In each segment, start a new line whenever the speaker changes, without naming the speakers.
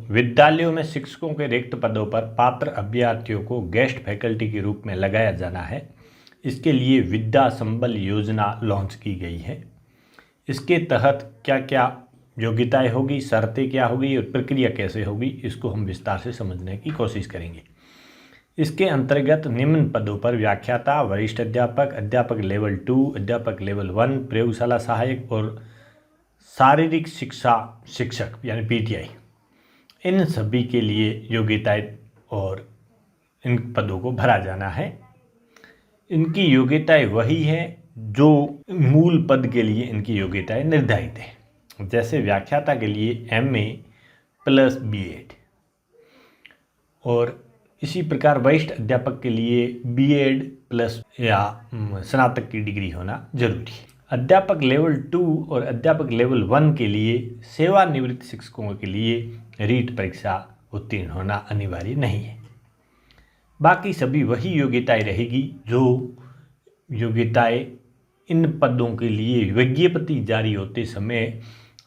विद्यालयों में शिक्षकों के रिक्त पदों पर पात्र अभ्यर्थियों को गेस्ट फैकल्टी के रूप में लगाया जाना है। इसके लिए विद्या संबल योजना लॉन्च की गई है। इसके तहत क्या क्या योग्यताएं होगी, शर्तें क्या होगी और प्रक्रिया कैसे होगी, इसको हम विस्तार से समझने की कोशिश करेंगे। इसके अंतर्गत निम्न पदों पर व्याख्याता, वरिष्ठ अध्यापक, अध्यापक लेवल 2, अध्यापक लेवल 1, प्रयोगशाला सहायक और शारीरिक शिक्षा शिक्षक यानी पीटीआई, इन सभी के लिए योग्यताएं और इन पदों को भरा जाना है। इनकी योग्यताएं वही हैं जो मूल पद के लिए इनकी योग्यताएं निर्धारित हैं। जैसे व्याख्याता के लिए MA प्लस B.Ed और इसी प्रकार वरिष्ठ अध्यापक के लिए B.Ed प्लस या स्नातक की डिग्री होना जरूरी है। अध्यापक लेवल 2 और अध्यापक लेवल 1 के लिए सेवानिवृत्त शिक्षकों के लिए रीट परीक्षा उत्तीर्ण होना अनिवार्य नहीं है। बाकी सभी वही योग्यताएं रहेगी जो योग्यताएं इन पदों के लिए विज्ञप्ति जारी होते समय,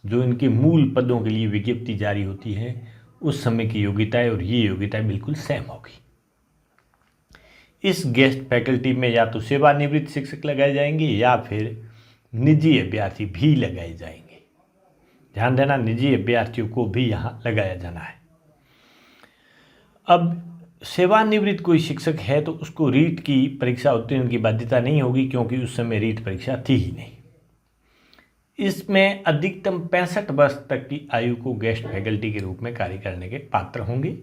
जो इनके मूल पदों के लिए विज्ञप्ति जारी होती है उस समय की योग्यताएं और ये योग्यताएं बिल्कुल सेम होगी। इस गेस्ट फैकल्टी में या तो सेवानिवृत्त शिक्षक लगाए जाएंगे या फिर निजी अभ्यर्थी भी लगाए जाएंगे। ध्यान देना, निजी अभ्यर्थियों को भी यहाँ लगाया जाना है। अब सेवानिवृत्त कोई शिक्षक है तो उसको रीट की परीक्षा उत्तीर्ण की बाध्यता नहीं होगी, क्योंकि उस समय रीट परीक्षा थी ही नहीं। इसमें अधिकतम 65 वर्ष तक की आयु को गेस्ट फैकल्टी के रूप में कार्य करने के पात्र होंगे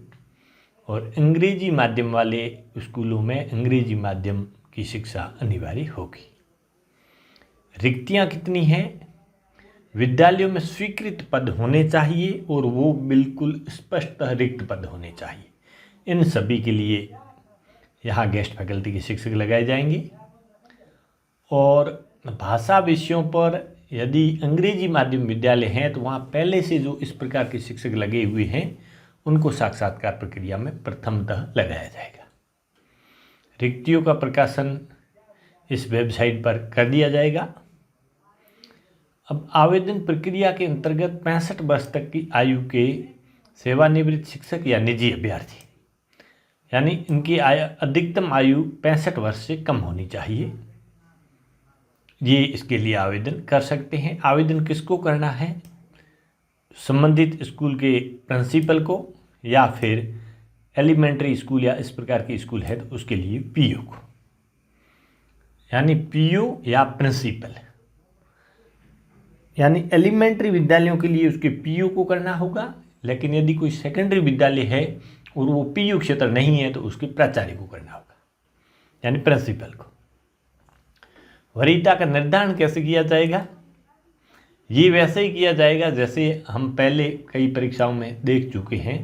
और अंग्रेजी माध्यम वाले स्कूलों में अंग्रेजी माध्यम की शिक्षा अनिवार्य होगी। रिक्तियां कितनी हैं? विद्यालयों में स्वीकृत पद होने चाहिए और वो बिल्कुल स्पष्टतः रिक्त पद होने चाहिए। इन सभी के लिए यहाँ गेस्ट फैकल्टी के शिक्षक लगाए जाएंगे। और भाषा विषयों पर यदि अंग्रेजी माध्यम विद्यालय हैं तो वहाँ पहले से जो इस प्रकार के शिक्षक लगे हुए हैं उनको साक्षात्कार प्रक्रिया में प्रथमतः लगाया जाएगा। रिक्तियों का प्रकाशन इस वेबसाइट पर कर दिया जाएगा। अब आवेदन प्रक्रिया के अंतर्गत 65 वर्ष तक की आयु के सेवानिवृत्त शिक्षक या निजी अभ्यर्थी, यानी इनकी अधिकतम आयु 65 वर्ष से कम होनी चाहिए, ये इसके लिए आवेदन कर सकते हैं। आवेदन किसको करना है? संबंधित स्कूल के प्रिंसिपल को या फिर एलिमेंट्री स्कूल या इस प्रकार की स्कूल है तो उसके लिए PO को, यानी PO या प्रिंसिपल, यानी एलिमेंट्री विद्यालयों के लिए उसके PO को करना होगा। लेकिन यदि कोई सेकेंडरी विद्यालय है और वो PO क्षेत्र नहीं है तो उसके प्राचार्य को करना होगा, यानी प्रिंसिपल को। वरीयता का निर्धारण कैसे किया जाएगा? ये वैसे ही किया जाएगा जैसे हम पहले कई परीक्षाओं में देख चुके हैं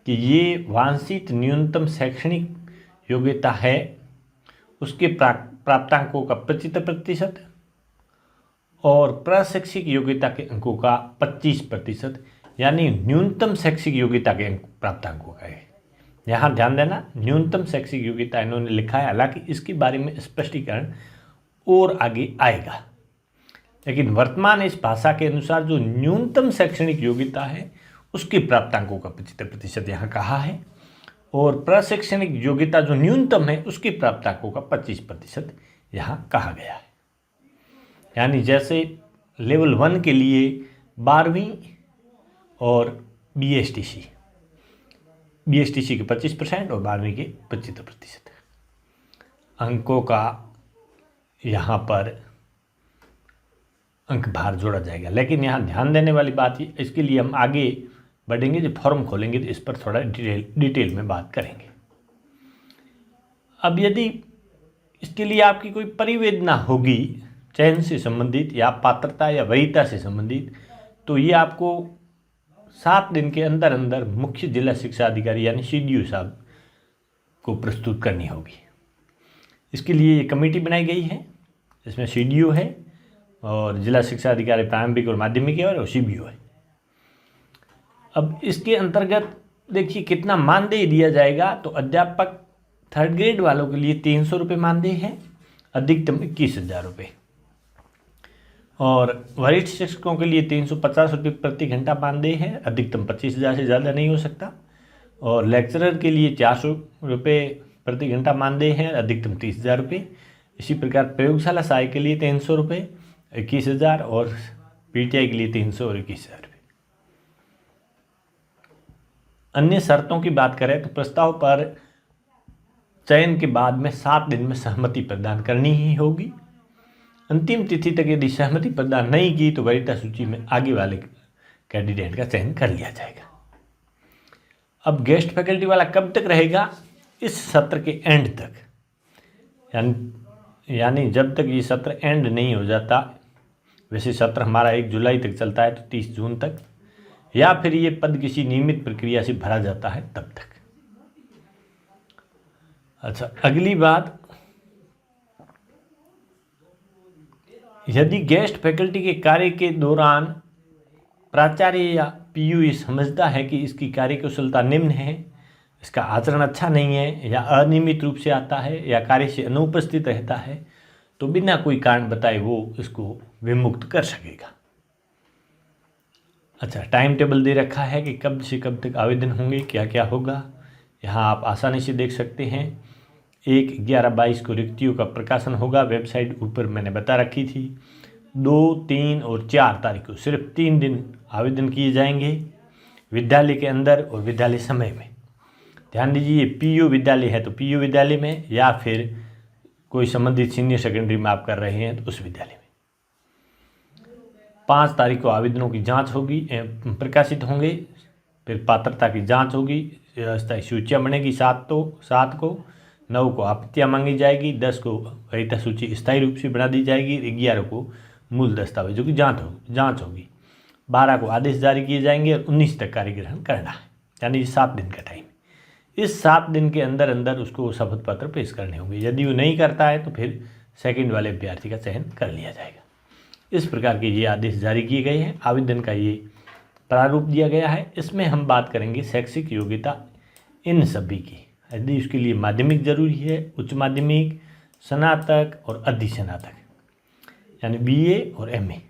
कि ये वांछित न्यूनतम शैक्षणिक योग्यता है, उसके प्राप्तांकों का 25% और प्रशैक्षिक योग्यता के अंकों का 25%, यानी न्यूनतम शैक्षिक योग्यता के प्राप्तांकों का है। यहाँ ध्यान देना, न्यूनतम शैक्षिक योग्यता इन्होंने लिखा है, हालांकि इसके बारे में स्पष्टीकरण और आगे आएगा। लेकिन वर्तमान इस भाषा के अनुसार जो न्यूनतम शैक्षणिक योग्यता है उसके प्राप्तांकों का 75% यहाँ कहा है और प्रशैक्षणिक योग्यता जो न्यूनतम है उसके प्राप्तांकों का 25% यहाँ कहा गया है। यानी जैसे लेवल 1 के लिए 12वीं और BSTC के 25% और 12वीं के 75% अंकों का यहाँ पर अंक भार जोड़ा जाएगा। लेकिन यहाँ ध्यान देने वाली बात ही, इसके लिए हम आगे बढ़ेंगे, जो फॉर्म खोलेंगे तो इस पर थोड़ा डिटेल में बात करेंगे। अब यदि इसके लिए आपकी कोई परिवेदना होगी चयन से संबंधित या पात्रता या वरीयता से संबंधित, तो ये आपको 7 दिन के अंदर अंदर मुख्य जिला शिक्षा अधिकारी यानी CDO साहब को प्रस्तुत करनी होगी। इसके लिए ये कमेटी बनाई गई है, इसमें CDO है और जिला शिक्षा अधिकारी प्रारंभिक और माध्यमिक है और CBO है। अब इसके अंतर्गत देखिए कितना मानदेय दिया जाएगा। तो अध्यापक 3rd ग्रेड वालों के लिए 300 रुपये मानदेय है, अधिकतम 21,000 रुपये। और वरिष्ठ शिक्षकों के लिए 350 रुपये प्रति घंटा मानदेय है, अधिकतम 25,000 से ज़्यादा नहीं हो सकता। और लेक्चरर के लिए 400 रुपये प्रति घंटा मानदेय है, अधिकतम 30,000 रुपये। इसी प्रकार प्रयोगशाला सहायक के लिए 300 रुपये 21,000 और पीटीआई के लिए 300 और 21,000 रुपये। अन्य शर्तों की बात करें तो प्रस्ताव पर चयन के बाद में 7 दिन में सहमति प्रदान करनी ही होगी। अंतिम तिथि तक यदि सहमति प्रदान नहीं की तो वरीयता सूची में आगे वाले कैंडिडेट का चयन कर लिया जाएगा। अब गेस्ट फैकल्टी वाला कब तक रहेगा? इस सत्र के एंड तक, यानी जब तक ये सत्र एंड नहीं हो जाता। वैसे सत्र हमारा 1 जुलाई तक चलता है तो 30 जून तक, या फिर ये पद किसी नियमित प्रक्रिया से भरा जाता है तब तक। अच्छा, अगली बात, यदि गेस्ट फैकल्टी के कार्य के दौरान प्राचार्य या पीयू ये समझता है कि इसकी कार्यकुशलता निम्न है, इसका आचरण अच्छा नहीं है, या अनियमित रूप से आता है, या कार्य से अनुपस्थित रहता है, तो बिना कोई कारण बताए वो इसको विमुक्त कर सकेगा। अच्छा, टाइम टेबल दे रखा है कि कब से कब तक आवेदन होंगे, क्या क्या होगा, यहाँ आप आसानी से देख सकते हैं। 1/11/22 को रिक्तियों का प्रकाशन होगा, वेबसाइट ऊपर मैंने बता रखी थी। 2, 3 और 4 तारीख को सिर्फ 3 दिन आवेदन किए जाएंगे, विद्यालय के अंदर और विद्यालय समय में। ध्यान दीजिए, पीयू विद्यालय है तो पीयू विद्यालय में, या फिर कोई संबंधित सीनियर सेकेंडरी में आप कर रहे हैं तो उस विद्यालय में। 5 तारीख को आवेदनों की जांच होगी, प्रकाशित होंगे, फिर पात्रता की जांच होगी, स्थायी सूचियाँ बनेगी 7 को, 9 को आपत्तियाँ मांगी जाएगी, 10 को वरीयता सूची स्थायी रूप से बना दी जाएगी, 11 को मूल दस्तावेजों की जांच होगी, 12 को आदेश जारी किए जाएंगे और 19 तक कार्यग्रहण करना है, यानी 7 दिन का टाइम। इस 7 दिन के अंदर अंदर उसको शपथ पत्र पेश करने होंगे। यदि वो नहीं करता है तो फिर सेकंड वाले अभ्यर्थी का चयन कर लिया जाएगा। इस प्रकार के ये आदेश जारी किए गए हैं। आवेदन का ये प्रारूप दिया गया है। इसमें हम बात करेंगे शैक्षिक योग्यता इन सभी की। यदि उसके लिए माध्यमिक जरूरी है, उच्च माध्यमिक, स्नातक और अधिस्नातक, यानी बीए और एमए।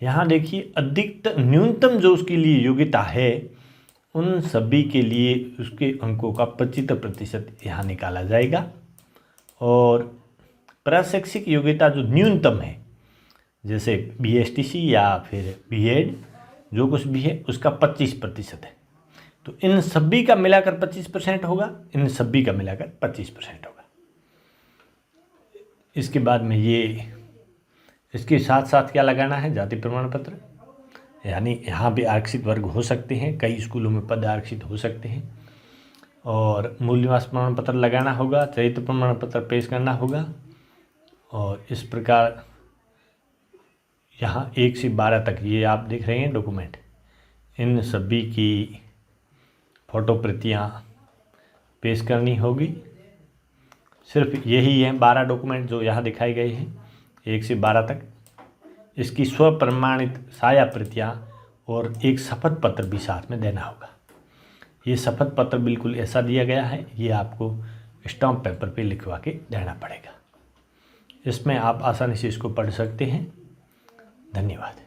यहाँ देखिए, अधिकतम न्यूनतम जो उसके लिए योग्यता है उन सभी के लिए उसके अंकों का 75% यहाँ निकाला जाएगा। और प्रशैक्षिक योग्यता जो न्यूनतम है, जैसे बीएसटीसी या फिर बीएड, जो कुछ भी है उसका 25% है। तो इन सभी का मिलाकर 25% होगा, इन सभी का मिलाकर 25% होगा। इसके बाद में ये इसके साथ साथ क्या लगाना है? जाति प्रमाण पत्र, यानी यहाँ भी आरक्षित वर्ग हो सकते हैं, कई स्कूलों में पद आरक्षित हो सकते हैं। और मूल निवास प्रमाण पत्र लगाना होगा, चरित्र प्रमाण पत्र पेश करना होगा। और इस प्रकार यहाँ 1 से 12 तक ये आप देख रहे हैं डॉक्यूमेंट, इन सभी की फ़ोटो प्रतियाँ पेश करनी होगी। सिर्फ यही हैं 12 डॉक्यूमेंट जो यहाँ दिखाए गए हैं, 1 से 12 तक। इसकी स्वप्रमाणित छाया प्रतियाँ और एक शपथ पत्र भी साथ में देना होगा। ये शपथ पत्र बिल्कुल ऐसा दिया गया है, ये आपको स्टाम्प पेपर पे लिखवा के देना पड़ेगा। इसमें आप आसानी से इसको पढ़ सकते हैं। धन्यवाद।